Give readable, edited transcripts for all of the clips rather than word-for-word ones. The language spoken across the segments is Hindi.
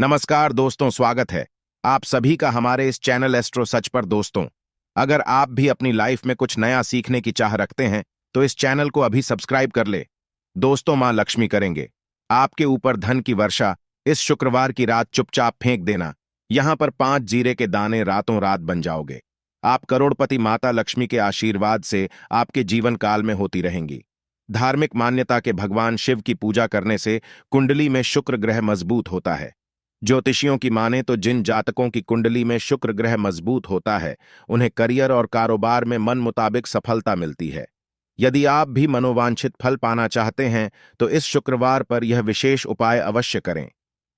नमस्कार दोस्तों, स्वागत है आप सभी का हमारे इस चैनल एस्ट्रो सच पर। दोस्तों, अगर आप भी अपनी लाइफ में कुछ नया सीखने की चाह रखते हैं तो इस चैनल को अभी सब्सक्राइब कर ले। दोस्तों, मां लक्ष्मी करेंगे आपके ऊपर धन की वर्षा। इस शुक्रवार की रात चुपचाप फेंक देना। यहां पर 5 जीरे के दाने रातों रात बन जाओगे। आप करोड़पति माता लक्ष्मी के आशीर्वाद से आपके जीवन काल में होती रहेंगी। धार्मिक मान्यता के भगवान शिव की पूजा करने से कुंडली में शुक्र ग्रह मजबूत होता है। ज्योतिषियों की माने तो जिन जातकों की कुंडली में शुक्र ग्रह मजबूत होता है उन्हें करियर और कारोबार में मन मुताबिक सफलता मिलती है। यदि आप भी मनोवांछित फल पाना चाहते हैं तो इस शुक्रवार पर यह विशेष उपाय अवश्य करें।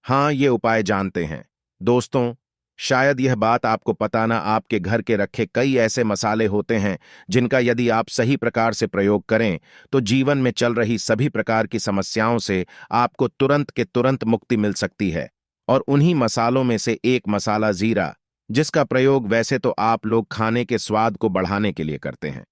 हाँ, ये उपाय जानते हैं दोस्तों। शायद यह बात आपको पता ना, आपके घर के रखे कई ऐसे मसाले होते हैं जिनका यदि आप सही प्रकार से प्रयोग करें तो जीवन में चल रही सभी प्रकार की समस्याओं से आपको तुरंत के तुरंत मुक्ति मिल सकती है। और उन्हीं मसालों में से एक मसाला जीरा, जिसका प्रयोग वैसे तो आप लोग खाने के स्वाद को बढ़ाने के लिए करते हैं,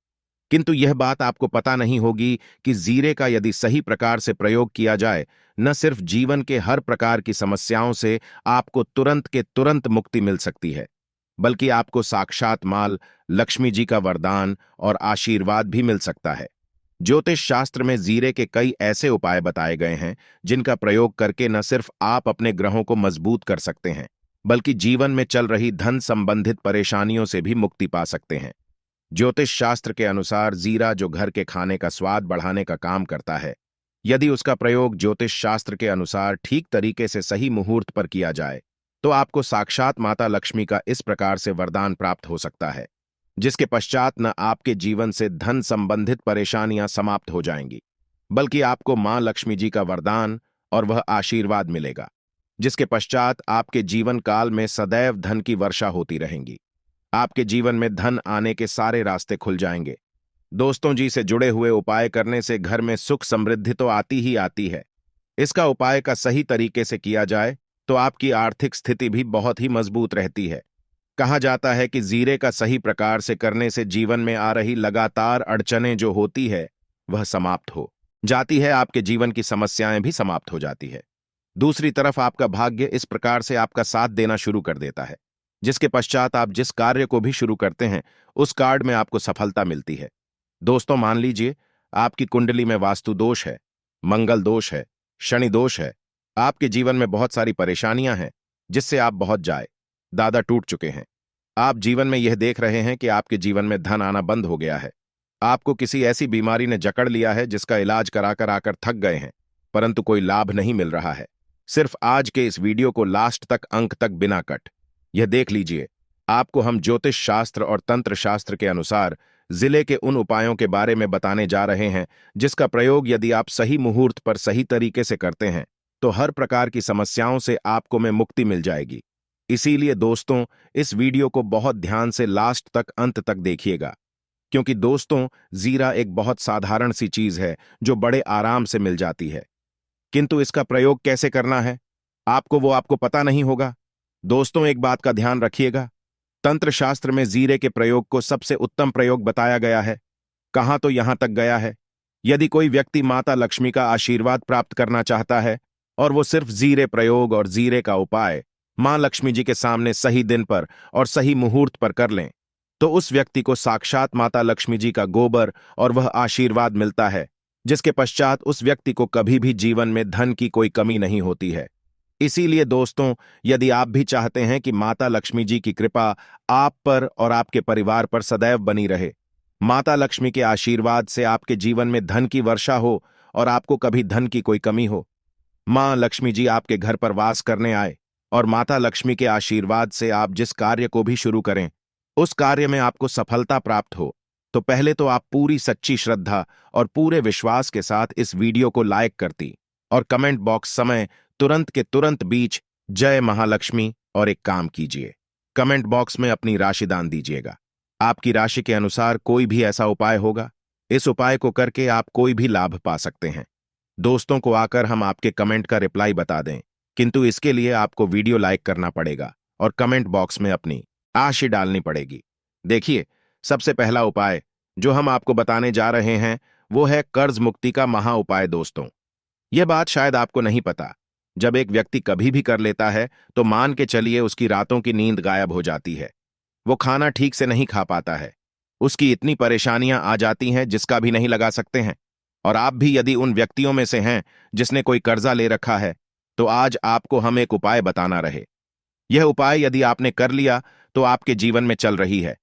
किंतु यह बात आपको पता नहीं होगी कि जीरे का यदि सही प्रकार से प्रयोग किया जाए, न सिर्फ जीवन के हर प्रकार की समस्याओं से आपको तुरंत के तुरंत मुक्ति मिल सकती है, बल्कि आपको साक्षात माल लक्ष्मी जी का वरदान और आशीर्वाद भी मिल सकता है। ज्योतिष शास्त्र में जीरे के कई ऐसे उपाय बताए गए हैं जिनका प्रयोग करके न सिर्फ आप अपने ग्रहों को मजबूत कर सकते हैं, बल्कि जीवन में चल रही धन संबंधित परेशानियों से भी मुक्ति पा सकते हैं। ज्योतिष शास्त्र के अनुसार जीरा जो घर के खाने का स्वाद बढ़ाने का काम करता है, यदि उसका प्रयोग ज्योतिष शास्त्र के अनुसार ठीक तरीके से सही मुहूर्त पर किया जाए तो आपको साक्षात माता लक्ष्मी का इस प्रकार से वरदान प्राप्त हो सकता है, जिसके पश्चात न आपके जीवन से धन संबंधित परेशानियां समाप्त हो जाएंगी, बल्कि आपको मां लक्ष्मी जी का वरदान और वह आशीर्वाद मिलेगा, जिसके पश्चात आपके जीवन काल में सदैव धन की वर्षा होती रहेंगी। आपके जीवन में धन आने के सारे रास्ते खुल जाएंगे। दोस्तों जी, से जुड़े हुए उपाय करने से घर में सुख समृद्धि तो आती ही आती है। इसका उपाय का सही तरीके से किया जाए तो आपकी आर्थिक स्थिति भी बहुत ही मजबूत रहती है। कहा जाता है कि जीरे का सही प्रकार से करने से जीवन में आ रही लगातार अड़चनें जो होती है वह समाप्त हो जाती है, आपके जीवन की समस्याएं भी समाप्त हो जाती है। दूसरी तरफ आपका भाग्य इस प्रकार से आपका साथ देना शुरू कर देता है, जिसके पश्चात आप जिस कार्य को भी शुरू करते हैं उस कार्य में आपको सफलता मिलती है। दोस्तों, मान लीजिए आपकी कुंडली में वास्तु दोष है, मंगल दोष है, शनि दोष है, आपके जीवन में बहुत सारी परेशानियां हैं जिससे आप बहुत दादा टूट चुके हैं। आप जीवन में यह देख रहे हैं कि आपके जीवन में धन आना बंद हो गया है। आपको किसी ऐसी बीमारी ने जकड़ लिया है जिसका इलाज कराकर आकर थक गए हैं, परंतु कोई लाभ नहीं मिल रहा है। सिर्फ आज के इस वीडियो को लास्ट तक, अंक तक बिना कट यह देख लीजिए। आपको हम ज्योतिष शास्त्र और तंत्र शास्त्र के अनुसार जिले के उन उपायों के बारे में बताने जा रहे हैं जिसका प्रयोग यदि आप सही मुहूर्त पर सही तरीके से करते हैं तो हर प्रकार की समस्याओं से आपको में मुक्ति मिल जाएगी। इसीलिए दोस्तों, इस वीडियो को बहुत ध्यान से लास्ट तक, अंत तक देखिएगा, क्योंकि दोस्तों जीरा एक बहुत साधारण सी चीज है जो बड़े आराम से मिल जाती है, किंतु इसका प्रयोग कैसे करना है आपको पता नहीं होगा। दोस्तों, एक बात का ध्यान रखिएगा, तंत्र शास्त्र में जीरे के प्रयोग को सबसे उत्तम प्रयोग बताया गया है। कहां तो यहां तक गया है, यदि कोई व्यक्ति माता लक्ष्मी का आशीर्वाद प्राप्त करना चाहता है और वो सिर्फ जीरे प्रयोग और जीरे का उपाय मां लक्ष्मी जी के सामने सही दिन पर और सही मुहूर्त पर कर लें तो उस व्यक्ति को साक्षात माता लक्ष्मी जी का गोबर और वह आशीर्वाद मिलता है, जिसके पश्चात उस व्यक्ति को कभी भी जीवन में धन की कोई कमी नहीं होती है। इसीलिए दोस्तों, यदि आप भी चाहते हैं कि माता लक्ष्मी जी की कृपा आप पर और आपके परिवार पर सदैव बनी रहे, माता लक्ष्मी के आशीर्वाद से आपके जीवन में धन की वर्षा हो और आपको कभी धन की कोई कमी हो, मां लक्ष्मी जी आपके घर पर वास करने आए और माता लक्ष्मी के आशीर्वाद से आप जिस कार्य को भी शुरू करें उस कार्य में आपको सफलता प्राप्त हो, तो पहले तो आप पूरी सच्ची श्रद्धा और पूरे विश्वास के साथ इस वीडियो को लाइक करती और कमेंट बॉक्स समय तुरंत के तुरंत बीच जय महालक्ष्मी और एक काम कीजिए, कमेंट बॉक्स में अपनी राशि दान दीजिएगा। आपकी राशि के अनुसार कोई भी ऐसा उपाय होगा, इस उपाय को करके आप कोई भी लाभ पा सकते हैं। दोस्तों को आकर हम आपके कमेंट का रिप्लाई बता दें, किंतु इसके लिए आपको वीडियो लाइक करना पड़ेगा और कमेंट बॉक्स में अपनी राशि डालनी पड़ेगी। देखिए, सबसे पहला उपाय जो हम आपको बताने जा रहे हैं वो है कर्ज मुक्ति का महा उपाय। दोस्तों, यह बात शायद आपको नहीं पता, जब एक व्यक्ति कभी भी कर लेता है तो मान के चलिए उसकी रातों की नींद गायब हो जाती है। वो खाना ठीक से नहीं खा पाता है। उसकी इतनी परेशानियां आ जाती हैं जिसका भी नहीं लगा सकते हैं। और आप भी यदि उन व्यक्तियों में से हैं जिसने कोई कर्जा ले रखा है, तो आज आपको हम एक उपाय बताना रहे। यह उपाय यदि आपने कर लिया तो आपके जीवन में चल रही है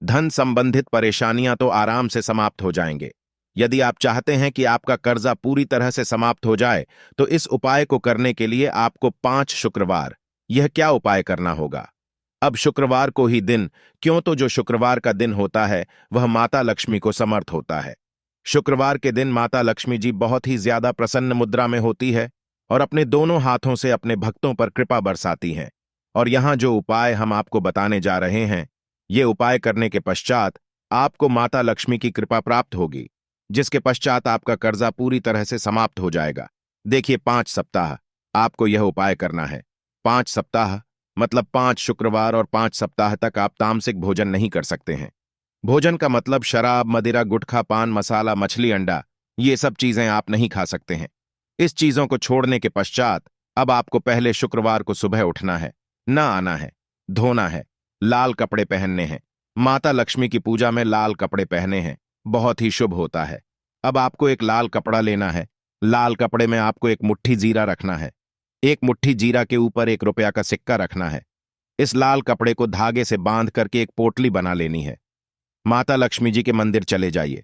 धन संबंधित परेशानियां तो आराम से समाप्त हो जाएंगे। यदि आप चाहते हैं कि आपका कर्जा पूरी तरह से समाप्त हो जाए, तो इस उपाय को करने के लिए आपको 5 शुक्रवार यह क्या उपाय करना होगा। अब शुक्रवार को ही दिन, क्यों तो जो शुक्रवार का दिन होता है वह माता लक्ष्मी को समर्थ होता है। शुक्रवार के दिन माता लक्ष्मी जी बहुत ही ज्यादा प्रसन्न मुद्रा में होती है और अपने दोनों हाथों से अपने भक्तों पर कृपा बरसाती हैं। और यहां जो उपाय हम आपको बताने जा रहे हैं, ये उपाय करने के पश्चात आपको माता लक्ष्मी की कृपा प्राप्त होगी, जिसके पश्चात आपका कर्जा पूरी तरह से समाप्त हो जाएगा। देखिए, 5 सप्ताह आपको यह उपाय करना है। 5 सप्ताह मतलब 5 शुक्रवार और 5 सप्ताह तक आप तामसिक भोजन नहीं कर सकते हैं। भोजन का मतलब शराब, मदिरा, गुटखा, पान मसाला, मछली, अंडा, ये सब चीजें आप नहीं खा सकते हैं। इस चीजों को छोड़ने के पश्चात अब आपको पहले शुक्रवार को सुबह उठना है, ना आना है, धोना है, लाल कपड़े पहनने हैं। माता लक्ष्मी की पूजा में लाल कपड़े पहने हैं, बहुत ही शुभ होता है। अब आपको एक लाल कपड़ा लेना है। लाल कपड़े में आपको एक मुट्ठी जीरा रखना है। एक मुट्ठी जीरा के ऊपर 1 रुपया का सिक्का रखना है। इस लाल कपड़े को धागे से बांध करके एक पोटली बना लेनी है। माता लक्ष्मी जी के मंदिर चले जाइए।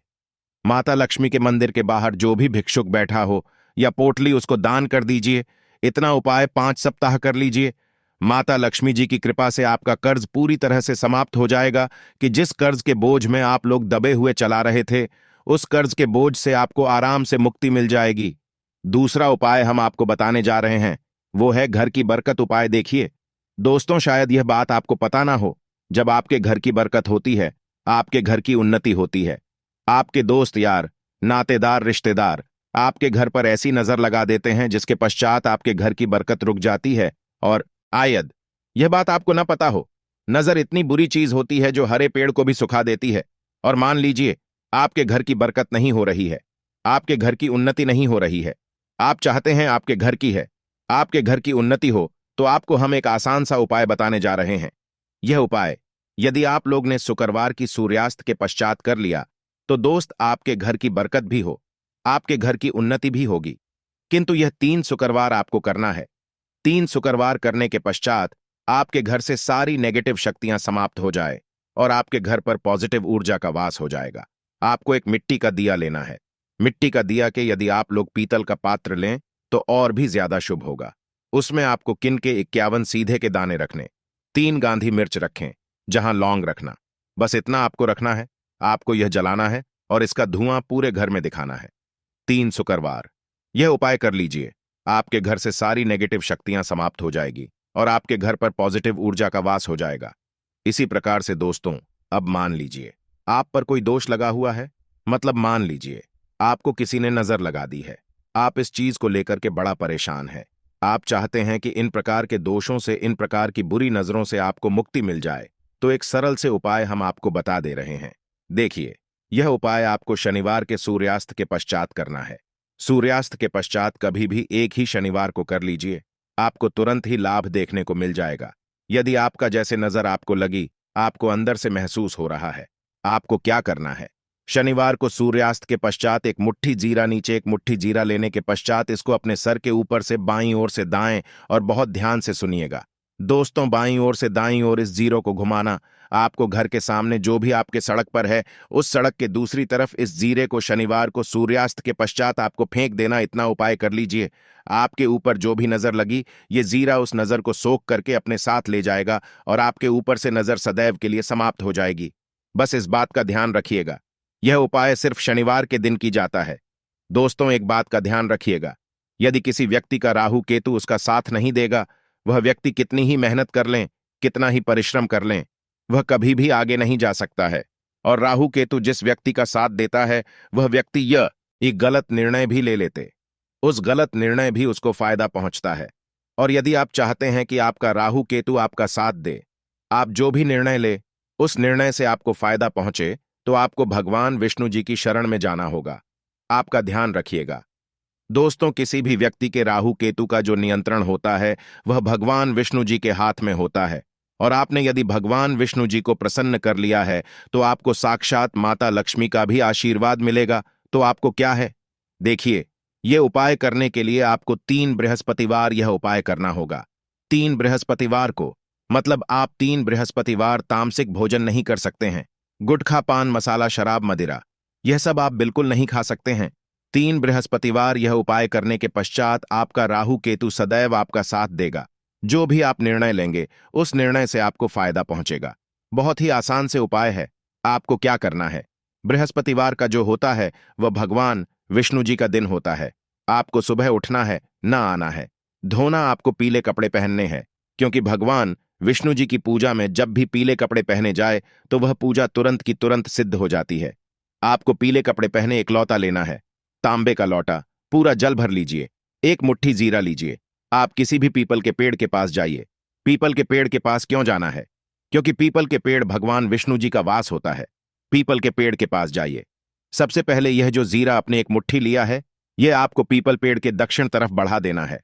माता लक्ष्मी के मंदिर के बाहर जो भी भिक्षुक बैठा हो या पोटली, उसको दान कर दीजिए। इतना उपाय 5 सप्ताह कर लीजिए। माता लक्ष्मी जी की कृपा से आपका कर्ज पूरी तरह से समाप्त हो जाएगा कि जिस कर्ज के बोझ में आप लोग दबे हुए चला रहे थे, उस कर्ज के बोझ से आपको आराम से मुक्ति मिल जाएगी। दूसरा उपाय हम आपको बताने जा रहे हैं, वो है घर की बरकत उपाय। देखिए दोस्तों, शायद यह बात आपको पता ना हो, जब आपके घर की बरकत होती है, आपके घर की उन्नति होती है। आपके दोस्त यार, नातेदार, रिश्तेदार आपके घर पर ऐसी नजर लगा देते हैं जिसके पश्चात आपके घर की बरकत रुक जाती है। और आयद यह बात आपको ना पता हो, नजर इतनी बुरी चीज होती है जो हरे पेड़ को भी सुखा देती है। और मान लीजिए आपके घर की बरकत नहीं हो रही है, आपके घर की उन्नति नहीं हो रही है, आप चाहते हैं आपके घर की है, आपके घर की उन्नति हो, तो आपको हम एक आसान सा उपाय बताने जा रहे हैं। यह उपाय यदि आप लोग ने शुक्रवार की सूर्यास्त के पश्चात कर लिया, तो दोस्त आपके घर की बरकत भी हो, आपके घर की उन्नति भी होगी। किंतु यह 3 शुक्रवार आपको करना है। 3 शुक्रवार करने के पश्चात आपके घर से सारी नेगेटिव शक्तियां समाप्त हो जाए और आपके घर पर पॉजिटिव ऊर्जा का वास हो जाएगा। आपको एक मिट्टी का दिया लेना है। मिट्टी का दिया के यदि आप लोग पीतल का पात्र लें तो और भी ज्यादा शुभ होगा। उसमें आपको किन के 51 सीधे के दाने रखने, 3 गांधी मिर्च रखें, जहां लौंग रखना। बस इतना आपको रखना है। आपको यह जलाना है और इसका धुआं पूरे घर में दिखाना है। 3 शुक्रवार यह उपाय कर लीजिए। आपके घर से सारी नेगेटिव शक्तियां समाप्त हो जाएगी और आपके घर पर पॉजिटिव ऊर्जा का वास हो जाएगा। इसी प्रकार से दोस्तों, अब मान लीजिए आप पर कोई दोष लगा हुआ है, मतलब मान लीजिए आपको किसी ने नजर लगा दी है। आप इस चीज को लेकर के बड़ा परेशान है। आप चाहते हैं कि इन प्रकार के दोषों से, इन प्रकार की बुरी नजरों से आपको मुक्ति मिल जाए। तो एक सरल से उपाय हम आपको बता दे रहे हैं। देखिए, यह उपाय आपको शनिवार के सूर्यास्त के पश्चात करना है। सूर्यास्त के पश्चात कभी भी एक ही शनिवार को कर लीजिए, आपको तुरंत ही लाभ देखने को मिल जाएगा। यदि आपका जैसे नजर आपको लगी, आपको अंदर से महसूस हो रहा है, आपको क्या करना है। शनिवार को सूर्यास्त के पश्चात एक मुट्ठी जीरा, नीचे एक मुट्ठी जीरा लेने के पश्चात इसको अपने सर के ऊपर से बाईं ओर से दाएं, और बहुत ध्यान से सुनिएगा दोस्तों, बाईं ओर से दाईं ओर इस जीरो को घुमाना। आपको घर के सामने जो भी आपके सड़क पर है, उस सड़क के दूसरी तरफ इस जीरे को शनिवार को सूर्यास्त के पश्चात आपको फेंक देना। इतना उपाय कर लीजिए। आपके ऊपर जो भी नजर लगी, ये जीरा उस नजर को सोख करके अपने साथ ले जाएगा और आपके ऊपर से नजर सदैव के लिए समाप्त हो जाएगी। बस इस बात का ध्यान रखिएगा, यह उपाय सिर्फ शनिवार के दिन की जाता है। दोस्तों, एक बात का ध्यान रखिएगा, यदि किसी व्यक्ति का राहु केतु उसका साथ नहीं देगा, वह व्यक्ति कितनी ही मेहनत कर लें, कितना ही परिश्रम कर लें, वह कभी भी आगे नहीं जा सकता है। और राहु केतु जिस व्यक्ति का साथ देता है, वह व्यक्ति यह एक गलत निर्णय भी ले लेते, उस गलत निर्णय भी उसको फायदा पहुंचता है। और यदि आप चाहते हैं कि आपका राहु केतु आपका साथ दे, आप जो भी निर्णय ले उस निर्णय से आपको फायदा पहुंचे, तो आपको भगवान विष्णु जी की शरण में जाना होगा। आपका ध्यान रखिएगा, दोस्तों, किसी भी व्यक्ति के राहु केतु का जो नियंत्रण होता है वह भगवान विष्णु जी के हाथ में होता है। और आपने यदि भगवान विष्णु जी को प्रसन्न कर लिया है तो आपको साक्षात माता लक्ष्मी का भी आशीर्वाद मिलेगा। तो आपको क्या है, देखिए, ये उपाय करने के लिए आपको 3 बृहस्पतिवार यह उपाय करना होगा। 3 बृहस्पतिवार को, मतलब आप 3 बृहस्पतिवार तामसिक भोजन नहीं कर सकते हैं। गुटखा, पान मसाला, शराब, मदिरा, यह सब आप बिल्कुल नहीं खा सकते हैं। 3 बृहस्पतिवार यह उपाय करने के पश्चात आपका राहु केतु सदैव आपका साथ देगा। जो भी आप निर्णय लेंगे उस निर्णय से आपको फायदा पहुंचेगा। बहुत ही आसान से उपाय है। आपको क्या करना है, बृहस्पतिवार का जो होता है वह भगवान विष्णु जी का दिन होता है। आपको सुबह उठना है, ना आना है। धोना, आपको पीले कपड़े पहनने हैं, क्योंकि भगवान विष्णु जी की पूजा में जब भी पीले कपड़े पहने जाए तो वह पूजा तुरंत की तुरंत सिद्ध हो जाती है। आपको पीले कपड़े पहने एक लौटा लेना है, तांबे का लौटा, पूरा जल भर लीजिए। एक मुट्ठी जीरा लीजिए। आप किसी भी पीपल के पेड़ के पास जाइए। पीपल के पेड़ के पास क्यों जाना है? क्योंकि पीपल के पेड़ भगवान विष्णु जी का वास होता है। पीपल के पेड़ के पास जाइए। सबसे पहले यह जो जीरा आपने एक मुट्ठी लिया है, यह आपको पीपल पेड़ के दक्षिण तरफ बढ़ा देना है।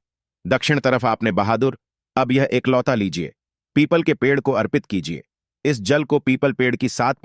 दक्षिण तरफ आपने बहादुर। अब यह एकलौता लीजिए, पीपल के पेड़ को अर्पित कीजिए। इस जल को पीपल पेड़ की 7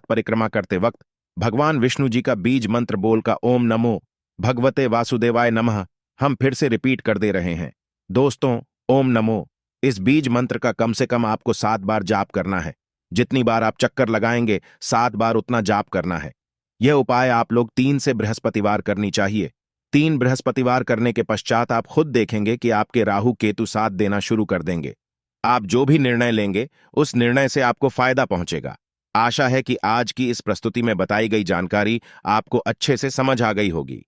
परिक्रमा करते वक्त भगवान विष्णु जी का बीज मंत्र बोल का ओम नमो भगवते वासुदेवाय नमः हम फिर से रिपीट कर दे रहे हैं। दोस्तों, ओम नमो, इस बीज मंत्र का कम से कम आपको 7 बार जाप करना है। जितनी बार आप चक्कर लगाएंगे 7 बार उतना जाप करना है। यह उपाय आप लोग 3 से बृहस्पतिवार करनी चाहिए। 3 बृहस्पतिवार करने के पश्चात आप खुद देखेंगे कि आपके राहु केतु साथ देना शुरू कर देंगे। आप जो भी निर्णय लेंगे उस निर्णय से आपको फायदा पहुंचेगा। आशा है कि आज की इस प्रस्तुति में बताई गई जानकारी आपको अच्छे से समझ आ गई होगी।